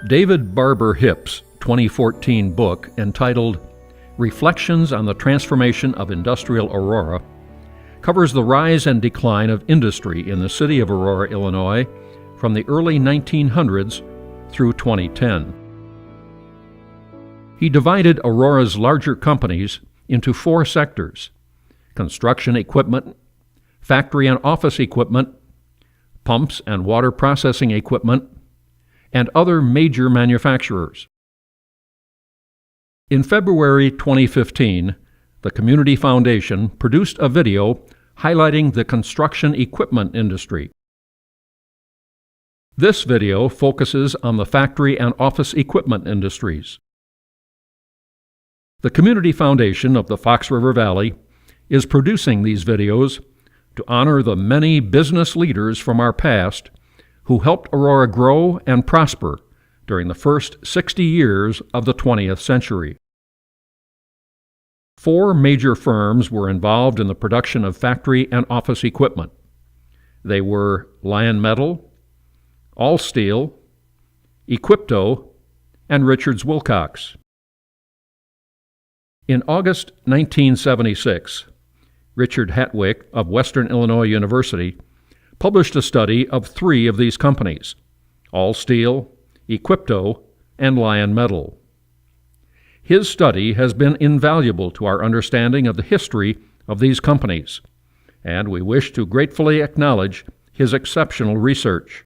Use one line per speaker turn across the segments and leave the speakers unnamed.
David Barber Hipp's 2014 book entitled Reflections on the Transformation of Industrial Aurora covers the rise and decline of industry in the city of Aurora, Illinois from the early 1900s through 2010. He divided Aurora's larger companies into 4 sectors: construction equipment, factory and office equipment, pumps and water processing equipment, and other major manufacturers. In February 2015, the Community Foundation produced a video highlighting the construction equipment industry. This video focuses on the factory and office equipment industries. The Community Foundation of the Fox River Valley is producing these videos to honor the many business leaders from our past who helped Aurora grow and prosper during the first 60 years of the 20th century. 4 major firms were involved in the production of factory and office equipment. They were Lion Metal, Allsteel, Equipto, and Richards-Wilcox. In August 1976, Richard Hatwick of Western Illinois University published a study of 3 of these companies: Allsteel, Equipto, and Lion Metal. His study has been invaluable to our understanding of the history of these companies, and we wish to gratefully acknowledge his exceptional research.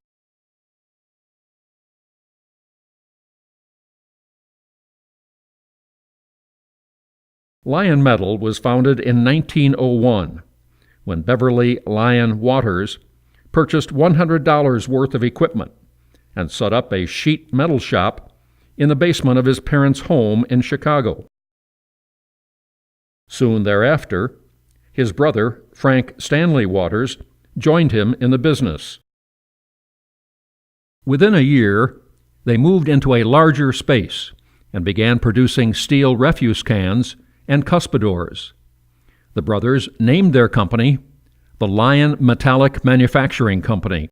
Lion Metal was founded in 1901 when Beverly Lyon Waters purchased $100 worth of equipment and set up a sheet metal shop in the basement of his parents' home in Chicago. Soon thereafter, his brother, Frank Stanley Waters, joined him in the business. Within a year, they moved into a larger space and began producing steel refuse cans and cuspidors. The brothers named their company the Lion Metallic Manufacturing Company.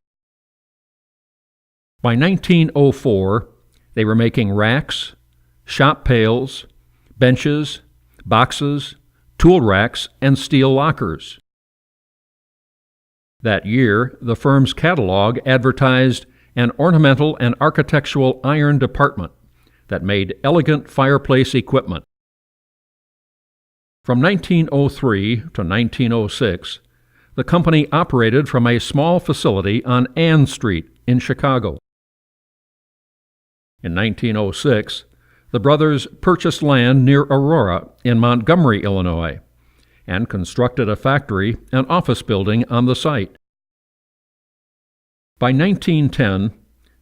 By 1904, they were making racks, shop pails, benches, boxes, tool racks, and steel lockers. That year, the firm's catalog advertised an ornamental and architectural iron department that made elegant fireplace equipment. From 1903 to 1906, the company operated from a small facility on Ann Street in Chicago. In 1906, the brothers purchased land near Aurora in Montgomery, Illinois, and constructed a factory and office building on the site. By 1910,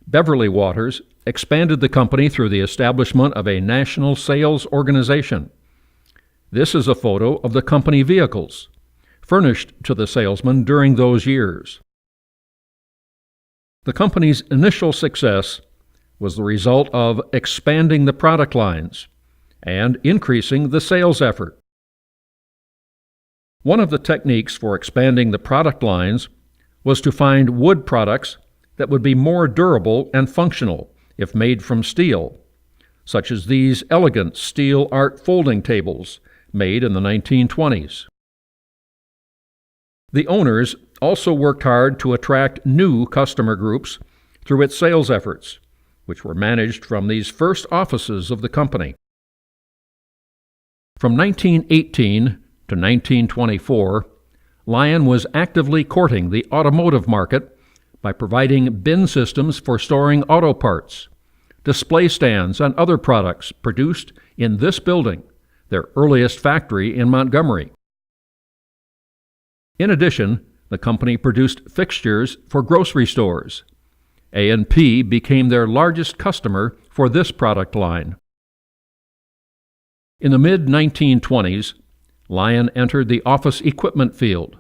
Beverly Waters expanded the company through the establishment of a national sales organization. This is a photo of the company vehicles, furnished to the salesmen during those years. The company's initial success was the result of expanding the product lines and increasing the sales effort. One of the techniques for expanding the product lines was to find wood products that would be more durable and functional if made from steel, such as these elegant steel art folding tables made in the 1920s. The owners also worked hard to attract new customer groups through its sales efforts, which were managed from these first offices of the company. From 1918 to 1924, Lion was actively courting the automotive market by providing bin systems for storing auto parts, display stands, and other products produced in this building, their earliest factory in Montgomery. In addition, the company produced fixtures for grocery stores. A&P became their largest customer for this product line. In the mid-1920s, Lion entered the office equipment field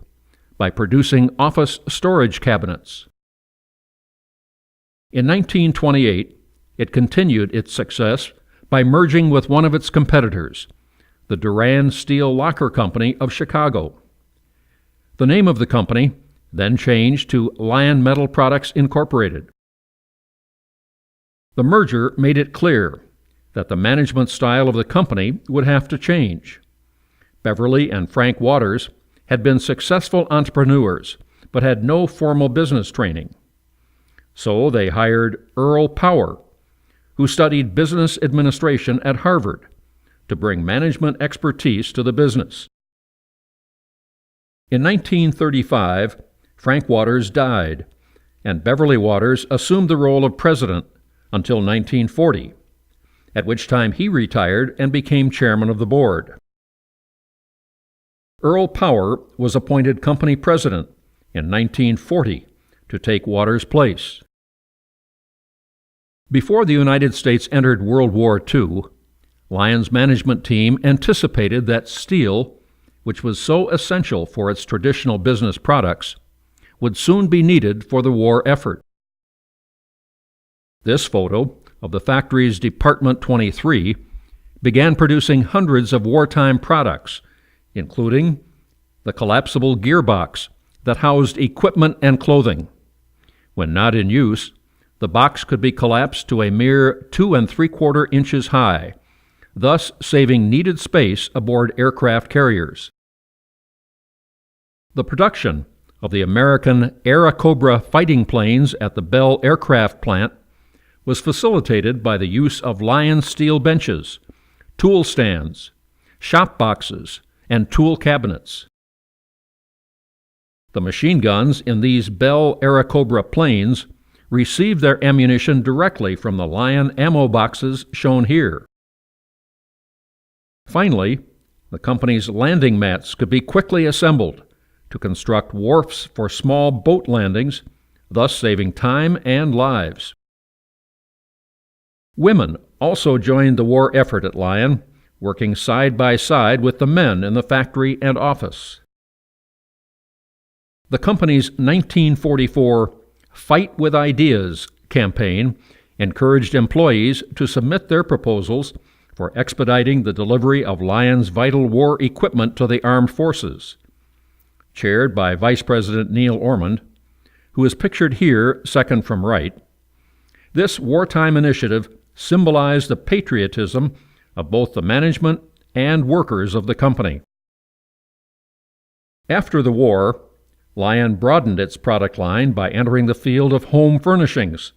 by producing office storage cabinets. In 1928, it continued its success by merging with one of its competitors, the Durand Steel Locker Company of Chicago. The name of the company then changed to Lion Metal Products Incorporated. The merger made it clear that the management style of the company would have to change. Beverly and Frank Waters had been successful entrepreneurs, but had no formal business training. So they hired Earl Power, who studied business administration at Harvard, to bring management expertise to the business. In 1935, Frank Waters died, and Beverly Waters assumed the role of president until 1940, at which time he retired and became chairman of the board. Earl Power was appointed company president in 1940 to take Waters' place. Before the United States entered World War II, Lion's management team anticipated that steel, which was so essential for its traditional business products, would soon be needed for the war effort. This photo of the factory's Department 23 began producing hundreds of wartime products, including the collapsible gearbox that housed equipment and clothing. When not in use, the box could be collapsed to a mere 2 3/4 inches high, thus saving needed space aboard aircraft carriers. The production of the American Airacobra fighting planes at the Bell Aircraft Plant was facilitated by the use of Lion steel benches, tool stands, shop boxes, and tool cabinets. The machine guns in these Bell Airacobra planes received their ammunition directly from the Lion ammo boxes shown here. Finally, the company's landing mats could be quickly assembled to construct wharfs for small boat landings, thus saving time and lives. Women also joined the war effort at Lion, working side by side with the men in the factory and office. The company's 1944 Fight with Ideas campaign encouraged employees to submit their proposals for expediting the delivery of Lion's vital war equipment to the armed forces. Chaired by Vice President Neil Ormond, who is pictured here second from right, this wartime initiative symbolized the patriotism of both the management and workers of the company. After the war, Lion broadened its product line by entering the field of home furnishings,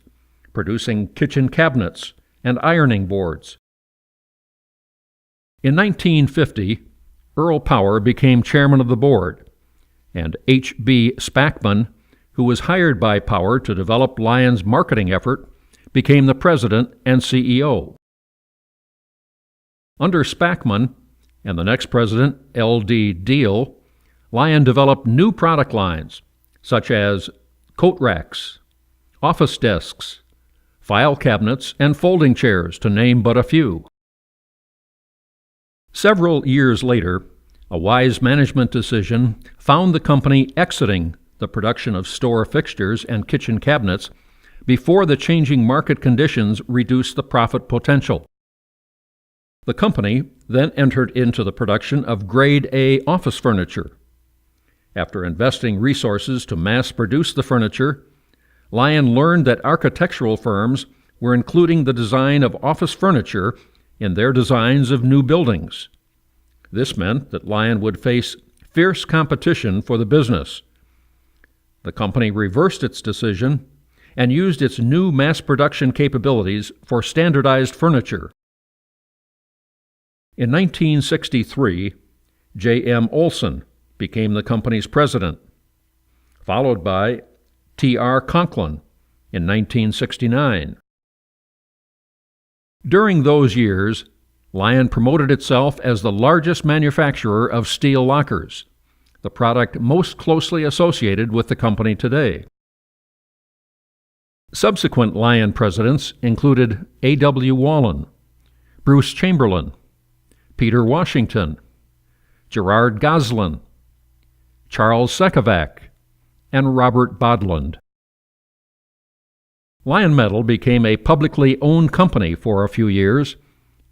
producing kitchen cabinets and ironing boards. In 1950, Earl Power became chairman of the board, and H.B. Spackman, who was hired by Power to develop Lion's marketing effort, became the president and CEO. Under Spackman and the next president, L.D. Deal, Lion developed new product lines, such as coat racks, office desks, file cabinets, and folding chairs, to name but a few. Several years later, a wise management decision found the company exiting the production of store fixtures and kitchen cabinets before the changing market conditions reduced the profit potential. The company then entered into the production of Grade A office furniture. After investing resources to mass-produce the furniture, Lion learned that architectural firms were including the design of office furniture in their designs of new buildings. This meant that Lion would face fierce competition for the business. The company reversed its decision and used its new mass production capabilities for standardized furniture. In 1963, J.M. Olson became the company's president, followed by T.R. Conklin in 1969. During those years, Lion promoted itself as the largest manufacturer of steel lockers, the product most closely associated with the company today. Subsequent Lion presidents included A.W. Wallen, Bruce Chamberlain, Peter Washington, Gerard Goslin, Charles Sekovac, and Robert Bodland. Lion Metal became a publicly owned company for a few years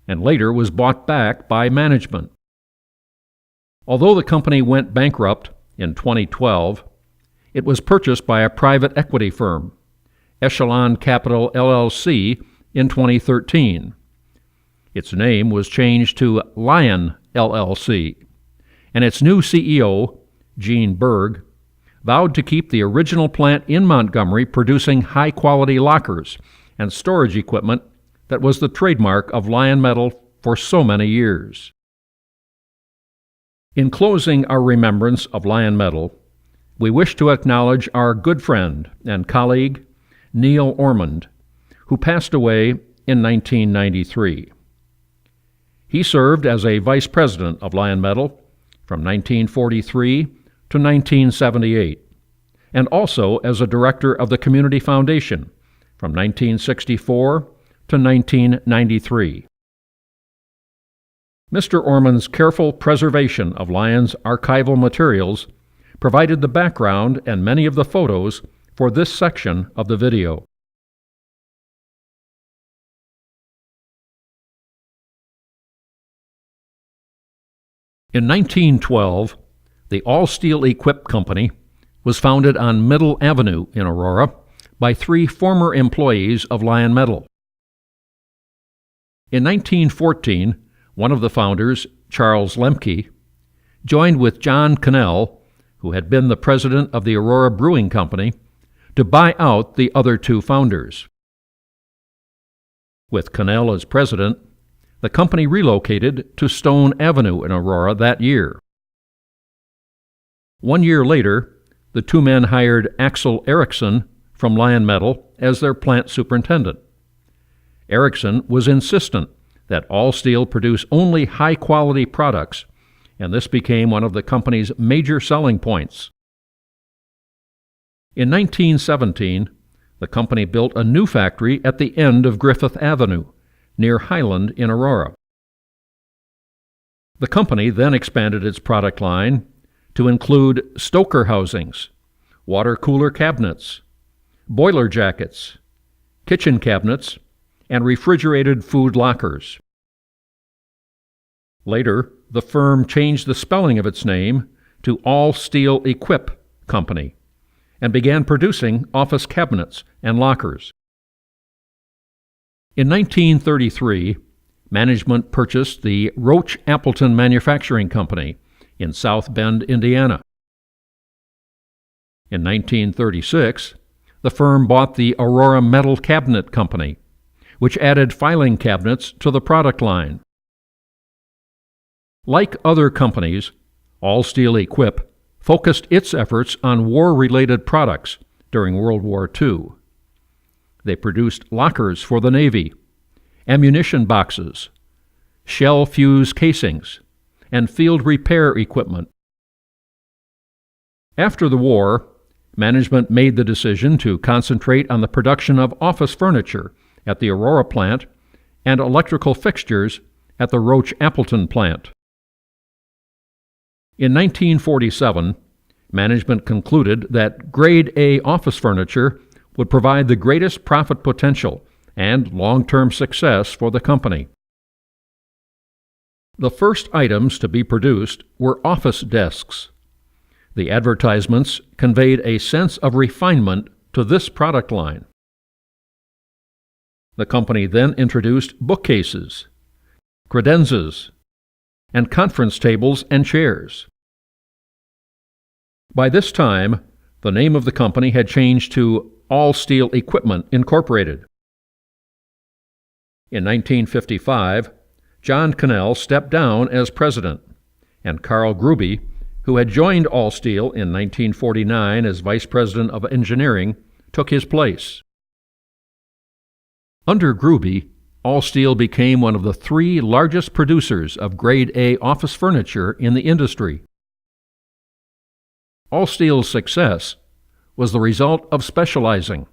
and later was bought back by management. Although the company went bankrupt in 2012, it was purchased by a private equity firm, Echelon Capital LLC, in 2013. Its name was changed to Lion LLC, and its new CEO, Gene Berg, vowed to keep the original plant in Montgomery producing high-quality lockers and storage equipment that was the trademark of Lion Metal for so many years. In closing our remembrance of Lion Metal, we wish to acknowledge our good friend and colleague, Neil Ormond, who passed away in 1993. He served as a vice president of Lion Metal from 1943 to 1978, and also as a director of the Community Foundation from 1964 to 1993. Mr. Ormond's careful preservation of Lion's archival materials provided the background and many of the photos for this section of the video. In 1912, the Allsteel Equip Company was founded on Middle Avenue in Aurora by 3 former employees of Lion Metal. In 1914, one of the founders, Charles Lemke, joined with John Cannell, who had been the president of the Aurora Brewing Company, to buy out the other 2 founders. With Cannell as president, the company relocated to Stone Avenue in Aurora that year. 1 year later, the 2 men hired Axel Eriksson from Lion Metal as their plant superintendent. Eriksson was insistent that Allsteel produce only high-quality products, and this became one of the company's major selling points. In 1917, the company built a new factory at the end of Griffith Avenue, near Highland in Aurora. The company then expanded its product line to include stoker housings, water cooler cabinets, boiler jackets, kitchen cabinets, and refrigerated food lockers. Later, the firm changed the spelling of its name to Allsteel Equip Company and began producing office cabinets and lockers. In 1933, management purchased the Roach Appleton Manufacturing Company in South Bend, Indiana. In 1936, the firm bought the Aurora Metal Cabinet Company, which added filing cabinets to the product line. Like other companies, Allsteel Equip focused its efforts on war-related products during World War II. They produced lockers for the Navy, ammunition boxes, shell fuse casings, and field repair equipment. After the war, management made the decision to concentrate on the production of office furniture at the Aurora plant and electrical fixtures at the Roach Appleton plant. In 1947, management concluded that Grade A office furniture would provide the greatest profit potential and long-term success for the company. The first items to be produced were office desks. The advertisements conveyed a sense of refinement to this product line. The company then introduced bookcases, credenzas, and conference tables and chairs. By this time, the name of the company had changed to Allsteel Equipment Incorporated. In 1955, John Cannell stepped down as president, and Carl Gruby, who had joined Allsteel in 1949 as vice president of engineering, took his place. Under Gruby, Allsteel became one of the 3 largest producers of Grade A office furniture in the industry. Allsteel's success was the result of specializing.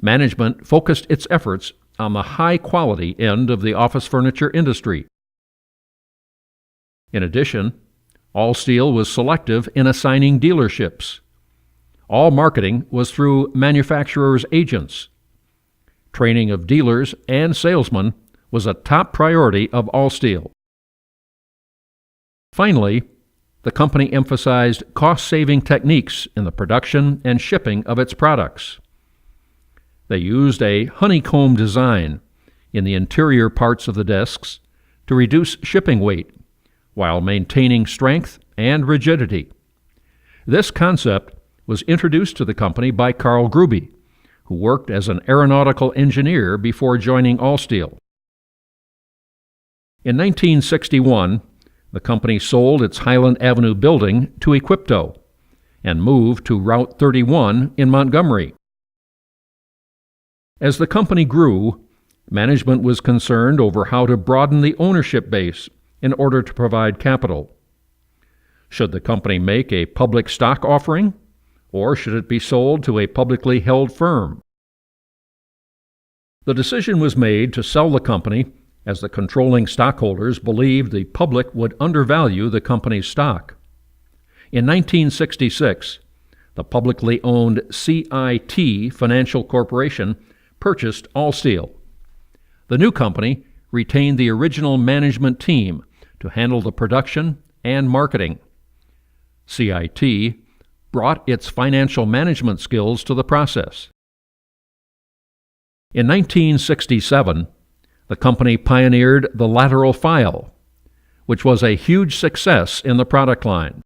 Management focused its efforts on the high-quality end of the office furniture industry. In addition, Allsteel was selective in assigning dealerships. All marketing was through manufacturers' agents. Training of dealers and salesmen was a top priority of Allsteel. Finally, the company emphasized cost-saving techniques in the production and shipping of its products. They used a honeycomb design in the interior parts of the discs to reduce shipping weight while maintaining strength and rigidity. This concept was introduced to the company by Carl Gruby, who worked as an aeronautical engineer before joining Allsteel. In 1961, the company sold its Highland Avenue building to Equipto and moved to Route 31 in Montgomery. As the company grew, management was concerned over how to broaden the ownership base in order to provide capital. Should the company make a public stock offering, or should it be sold to a publicly held firm? The decision was made to sell the company as the controlling stockholders believed the public would undervalue the company's stock. In 1966, the publicly owned CIT Financial Corporation purchased Allsteel. The new company retained the original management team to handle the production and marketing. CIT brought its financial management skills to the process. In 1967, the company pioneered the lateral file, which was a huge success in the product line.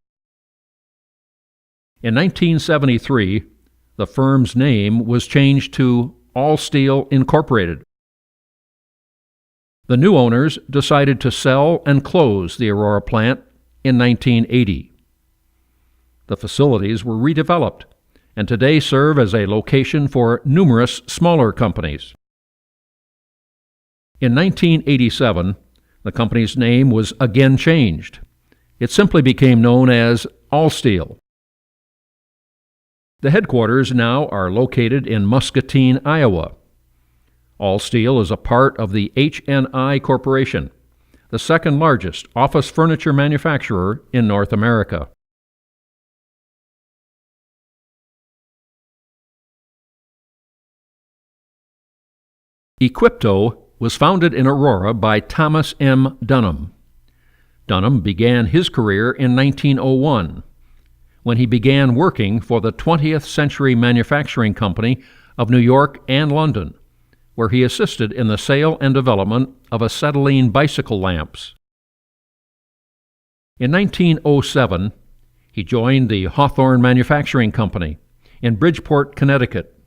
In 1973, the firm's name was changed to Allsteel Incorporated. The new owners decided to sell and close the Aurora plant in 1980. The facilities were redeveloped and today serve as a location for numerous smaller companies. In 1987, the company's name was again changed. It simply became known as Allsteel. The headquarters now are located in Muscatine, Iowa. Allsteel is a part of the HNI Corporation, the second largest office furniture manufacturer in North America. Equipto was founded in Aurora by Thomas M. Dunham. Dunham began his career in 1901, when he began working for the 20th Century Manufacturing Company of New York and London, where he assisted in the sale and development of acetylene bicycle lamps. In 1907, he joined the Hawthorne Manufacturing Company in Bridgeport, Connecticut,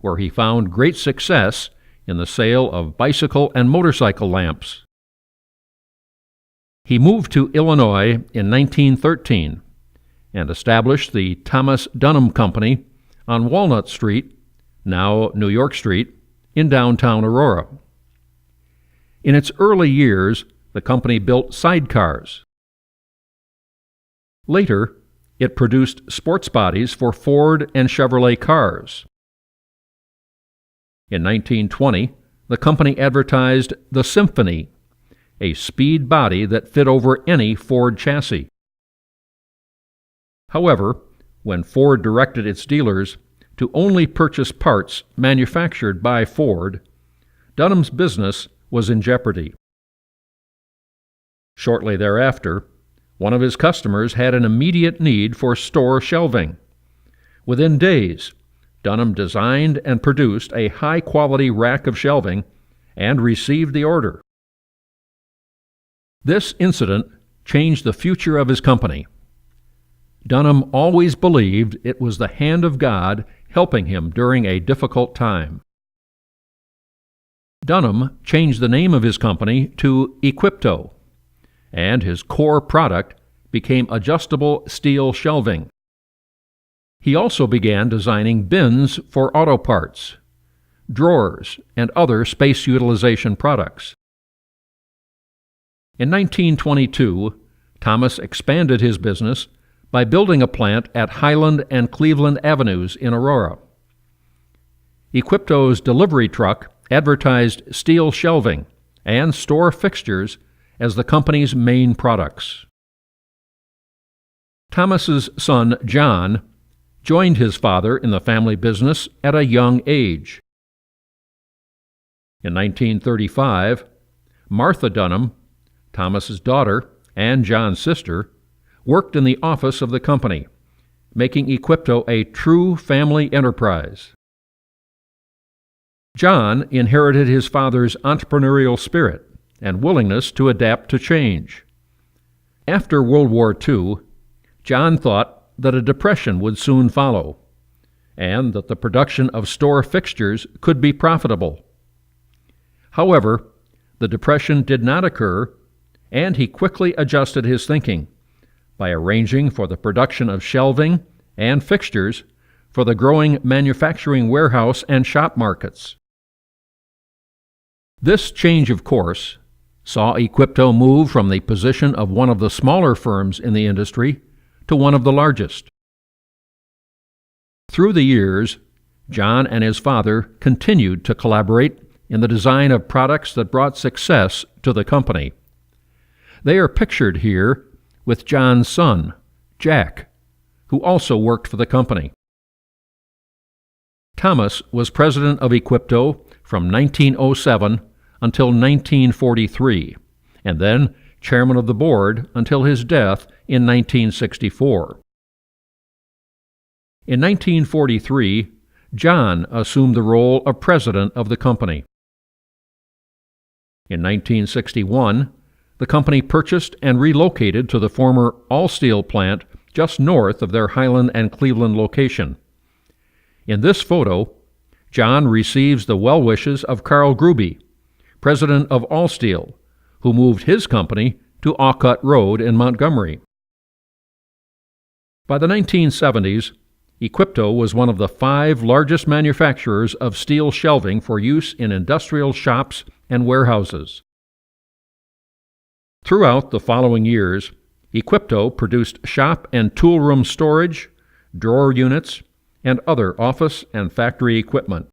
where he found great success in the sale of bicycle and motorcycle lamps. He moved to Illinois in 1913 and established the Thomas Dunham Company on Walnut Street, now New York Street, in downtown Aurora. In its early years, the company built sidecars. Later, it produced sports bodies for Ford and Chevrolet cars. In 1920, the company advertised the Symphony, a speed body that fit over any Ford chassis. However, when Ford directed its dealers to only purchase parts manufactured by Ford, Dunham's business was in jeopardy. Shortly thereafter, one of his customers had an immediate need for store shelving. Within days, Dunham designed and produced a high-quality rack of shelving and received the order. This incident changed the future of his company. Dunham always believed it was the hand of God helping him during a difficult time. Dunham changed the name of his company to Equipto, and his core product became adjustable steel shelving. He also began designing bins for auto parts, drawers, and other space utilization products. In 1922, Thomas expanded his business by building a plant at Highland and Cleveland Avenues in Aurora. Equipto's delivery truck advertised steel shelving and store fixtures as the company's main products. Thomas's son, John, joined his father in the family business at a young age. In 1935, Martha Dunham, Thomas's daughter and John's sister, worked in the office of the company, making Equipto a true family enterprise. John inherited his father's entrepreneurial spirit and willingness to adapt to change. After World War II, John thought that a depression would soon follow, and that the production of store fixtures could be profitable. However, the depression did not occur, and he quickly adjusted his thinking by arranging for the production of shelving and fixtures for the growing manufacturing warehouse and shop markets. This change of course saw Equipto move from the position of one of the smaller firms in the industry to one of the largest. Through the years, John and his father continued to collaborate in the design of products that brought success to the company. They are pictured here with John's son, Jack, who also worked for the company. Thomas was president of Equipto from 1907 until 1943, and then chairman of the board until his death in 1964. In 1943, John assumed the role of president of the company. In 1961, the company purchased and relocated to the former Allsteel plant just north of their Highland and Cleveland location. In this photo, John receives the well wishes of Carl Gruby, president of Allsteel, who moved his company to Aucut Road in Montgomery. By the 1970s, Equipto was one of the 5 largest manufacturers of steel shelving for use in industrial shops and warehouses. Throughout the following years, Equipto produced shop and toolroom storage, drawer units, and other office and factory equipment.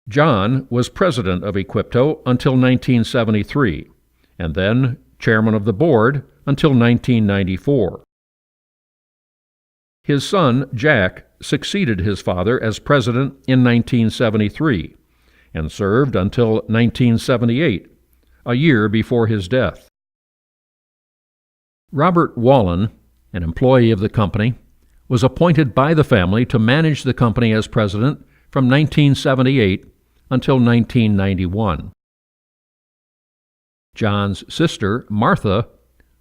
John was president of Equipto until 1973, and then chairman of the board until 1994. His son, Jack, succeeded his father as president in 1973 and served until 1978, a year before his death. Robert Wallen, an employee of the company, was appointed by the family to manage the company as president from 1978 until 1991. John's sister, Martha,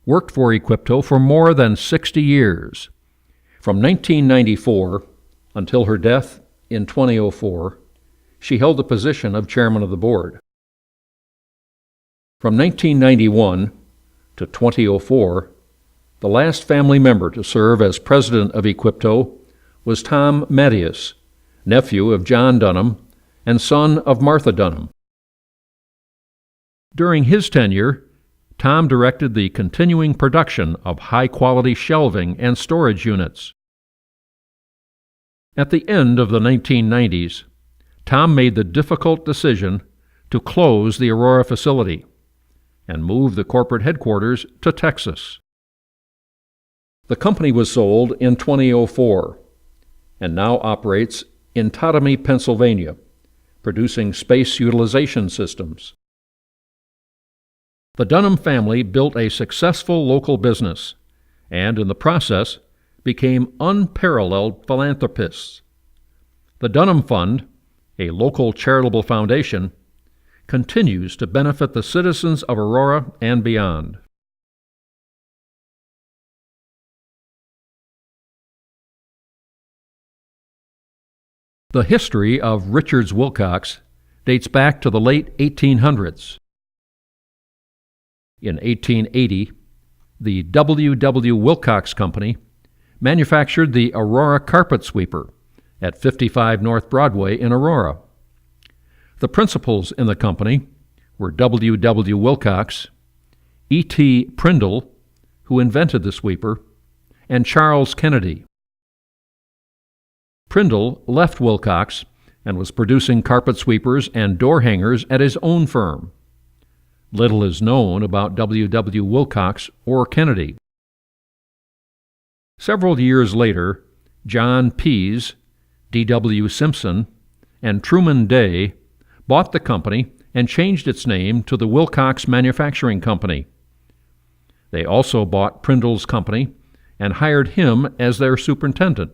worked for Equipto for more than 60 years. From 1994 until her death in 2004, she held the position of chairman of the board. From 1991 to 2004, the last family member to serve as president of Equipto was Tom Mattias, nephew of John Dunham and son of Martha Dunham. During his tenure, Tom directed the continuing production of high-quality shelving and storage units. At the end of the 1990s, Tom made the difficult decision to close the Aurora facility and move the corporate headquarters to Texas. The company was sold in 2004 and now operates in Totomy, Pennsylvania, producing space utilization systems. The Dunham family built a successful local business and, in the process, became unparalleled philanthropists. The Dunham Fund, a local charitable foundation, continues to benefit the citizens of Aurora and beyond. The history of Richards-Wilcox dates back to the late 1800s. In 1880, the W. Wilcox Company manufactured the Aurora carpet sweeper at 55 North Broadway in Aurora. The principals in the company were W. Wilcox, E.T. Prindle, who invented the sweeper, and Charles Kennedy. Prindle left Wilcox and was producing carpet sweepers and door hangers at his own firm. Little is known about W. Wilcox or Kennedy. Several years later, John Pease, D.W. Simpson, and Truman Day bought the company and changed its name to the Wilcox Manufacturing Company. They also bought Prindle's company and hired him as their superintendent.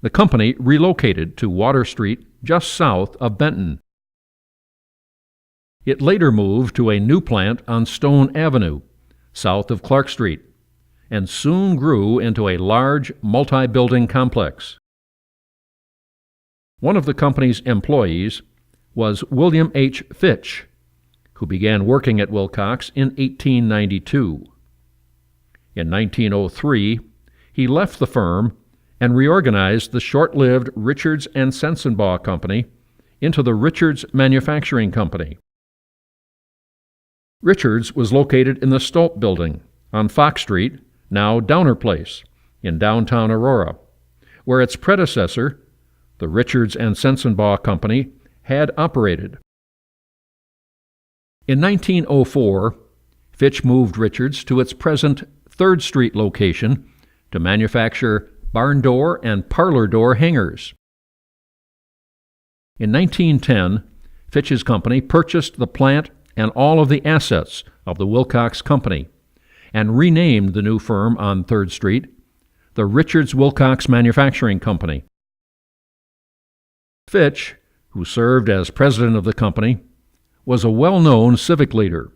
the company relocated to Water Street just south of Benton. It later moved to a new plant on Stone Avenue, south of Clark Street, and soon grew into a large multi-building complex. One of the company's employees was William H. Fitch, who began working at Wilcox in 1892. In 1903, he left the firm and reorganized the short-lived Richards and Sensenbaugh Company into the Richards Manufacturing Company. Richards was located in the Stolp Building on Fox Street, now Downer Place, in downtown Aurora, where its predecessor, the Richards and Sensenbaugh Company, had operated. In 1904, Fitch moved Richards to its present 3rd Street location to manufacture barn door and parlor door hangers. In 1910, Fitch's company purchased the plant and all of the assets of the Wilcox Company and renamed the new firm on 3rd Street the Richards-Wilcox Manufacturing Company. Fitch, who served as president of the company, was a well-known civic leader,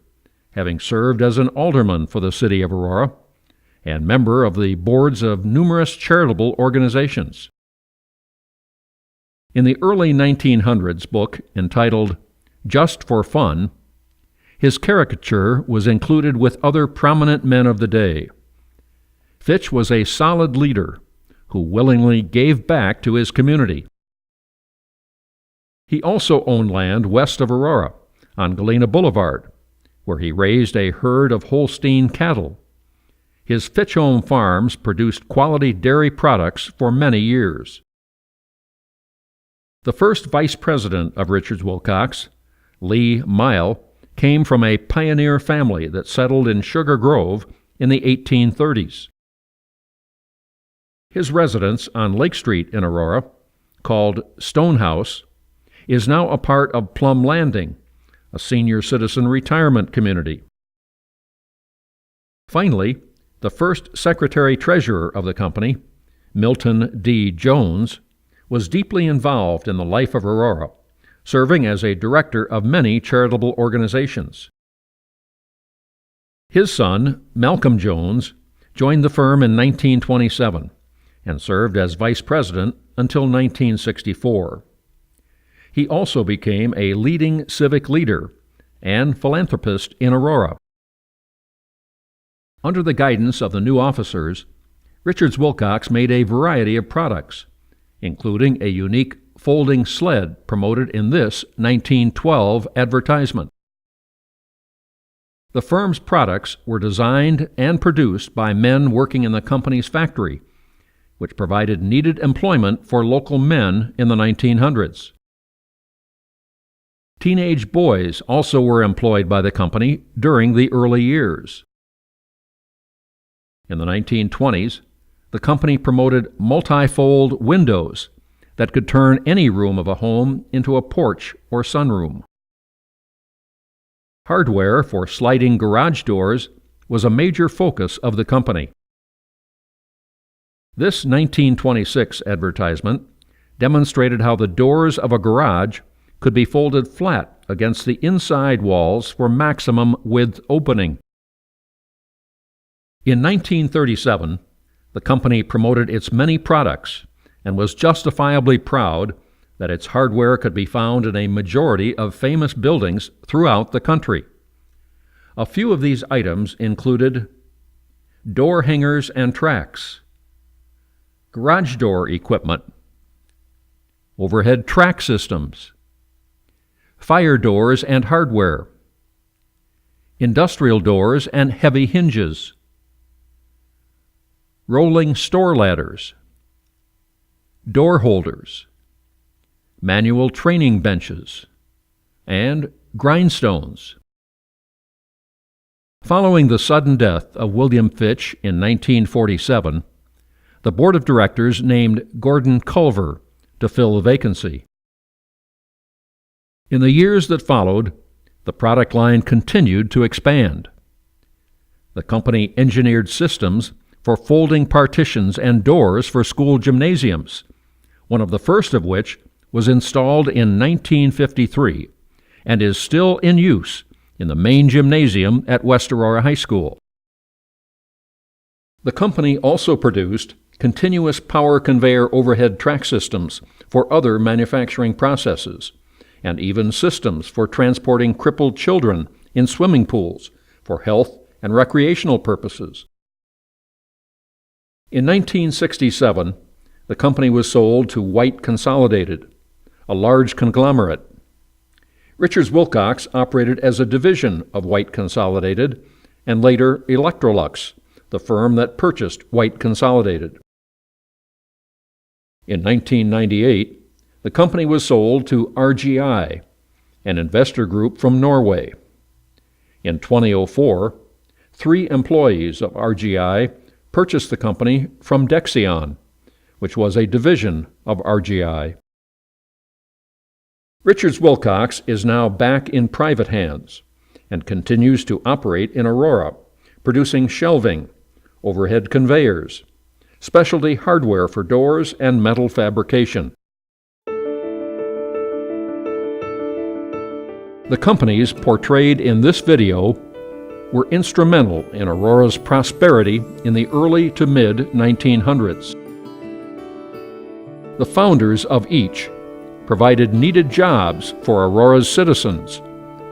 having served as an alderman for the city of Aurora and member of the boards of numerous charitable organizations. In the early 1900s book entitled Just for Fun, his caricature was included with other prominent men of the day. Fitch was a solid leader who willingly gave back to his community. He also owned land west of Aurora on Galena Boulevard, where he raised a herd of Holstein cattle. His Fitch Home Farms produced quality dairy products for many years. The first vice president of Richards-Wilcox, Lee Mile, came from a pioneer family that settled in Sugar Grove in the 1830s. His residence on Lake Street in Aurora, called Stonehouse, is now a part of Plum Landing, a senior citizen retirement community. Finally, the first secretary-treasurer of the company, Milton D. Jones, was deeply involved in the life of Aurora, serving as a director of many charitable organizations. His son, Malcolm Jones, joined the firm in 1927 and served as vice president until 1964. He also became a leading civic leader and philanthropist in Aurora. Under the guidance of the new officers, Richards-Wilcox made a variety of products, including a unique folding sled promoted in this 1912 advertisement. The firm's products were designed and produced by men working in the company's factory, which provided needed employment for local men in the 1900s. Teenage boys also were employed by the company during the early years. In the 1920s, the company promoted multifold windows that could turn any room of a home into a porch or sunroom. Hardware for sliding garage doors was a major focus of the company. This 1926 advertisement demonstrated how the doors of a garage could be folded flat against the inside walls for maximum width opening. In 1937, the company promoted its many products and was justifiably proud that its hardware could be found in a majority of famous buildings throughout the country. A few of these items included door hangers and tracks, garage door equipment, overhead track systems, fire doors and hardware, industrial doors and heavy hinges, rolling store ladders, door holders, manual training benches, and grindstones. Following the sudden death of William Fitch in 1947, the board of directors named Gordon Culver to fill the vacancy. In the years that followed, the product line continued to expand. The company engineered systems for folding partitions and doors for school gymnasiums, one of the first of which was installed in 1953 and is still in use in the main gymnasium at West Aurora High School. The company also produced continuous power conveyor overhead track systems for other manufacturing processes, and even systems for transporting crippled children in swimming pools for health and recreational purposes. In 1967, the company was sold to White Consolidated, a large conglomerate. Richards-Wilcox operated as a division of White Consolidated, and later Electrolux, the firm that purchased White Consolidated. In 1998, the company was sold to RGI, an investor group from Norway. In 2004, 3 employees of RGI purchased the company from Dexion, which was a division of RGI. Richards-Wilcox is now back in private hands and continues to operate in Aurora, producing shelving, overhead conveyors, specialty hardware for doors, and metal fabrication. The companies portrayed in this video were instrumental in Aurora's prosperity in the early to mid-1900s. The founders of each provided needed jobs for Aurora's citizens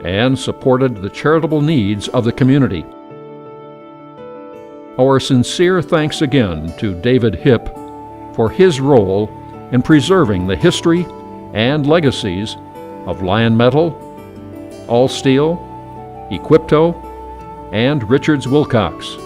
and supported the charitable needs of the community. Our sincere thanks again to David Hipp for his role in preserving the history and legacies of Lion Metal, Allsteel, Equipto, and Richards-Wilcox.